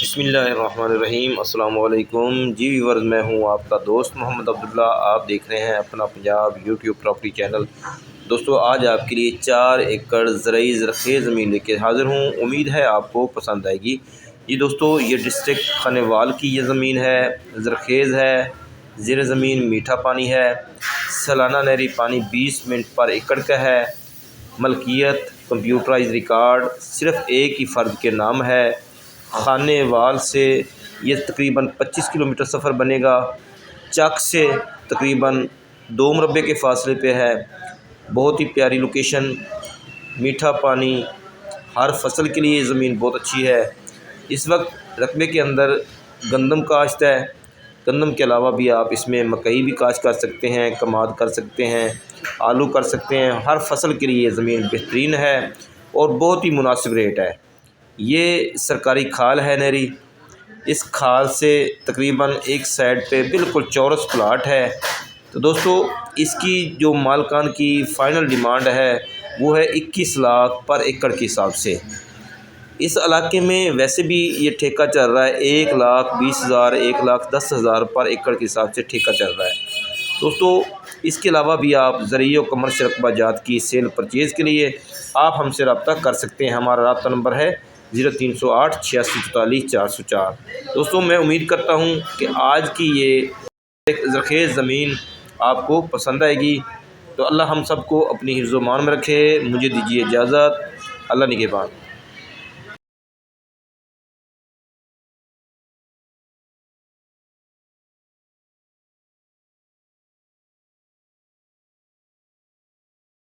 बिस्मिल्लाहिर्रहमानिर्रहीम। अस्सलाम वालेकुम जी व्यूअर्स, मैं हूं आपका दोस्त मोहम्मद अब्दुल्ला। आप देख रहे हैं अपना पंजाब यूट्यूब प्रॉपर्टी चैनल। दोस्तों, आज आपके लिए 4 एकड़ ज़रई ज़रख़ेज़ ज़मीन लेके हाज़िर हूं। उम्मीद है आपको पसंद आएगी। जी दोस्तों, ये डिस्ट्रिक्ट खानेवाल की ये ज़मीन है, ज़रख़ेज़ है, ज़ेर ज़मीन मीठा पानी है, सालाना नहरी पानी 20 मिनट पर एकड़ का है। मलकियत कंप्यूटराइज रिकॉर्ड सिर्फ़ एक ही फ़र्द के नाम है। खानेवाल से ये तकरीबन 25 किलोमीटर सफ़र बनेगा। चक से तकरीबन 2 मुरब्बे के फ़ासले पे है। बहुत ही प्यारी लोकेशन, मीठा पानी, हर फसल के लिए ज़मीन बहुत अच्छी है। इस वक्त रकबे के अंदर गंदम काश्त है। गंदम के अलावा भी आप इसमें मकई भी काश्त कर सकते हैं, कमाद कर सकते हैं, आलू कर सकते हैं। हर फसल के लिए ज़मीन बेहतरीन है और बहुत ही मुनासिब रेट है। ये सरकारी खाल है नहरी। इस खाल से तकरीबन एक साइड पे बिल्कुल चौरस प्लाट है। तो दोस्तों, इसकी जो मालकान की फ़ाइनल डिमांड है वो है 21 लाख पर एकड़ के हिसाब से। इस इलाके में वैसे भी ये ठेका चल रहा है 1,20,000 1,10,000 पर एकड़ के हिसाब से ठेका चल रहा है। दोस्तों, इसके अलावा भी आप ज़रूरी और कमर्शियल रकबा जात की सेल परचेज़ के लिए आप हमसे रब्ता कर सकते हैं। हमारा रब्ता नंबर है 0308 8644 404। दोस्तों, मैं उम्मीद करता हूँ कि आज की ये एक ज़रख़ेज़ ज़मीन आपको पसंद आएगी। तो अल्लाह हम सबको अपनी हिफ्ज़-ओ-मान में रखे। मुझे दीजिए इजाज़त। अल्लाह निगहबान।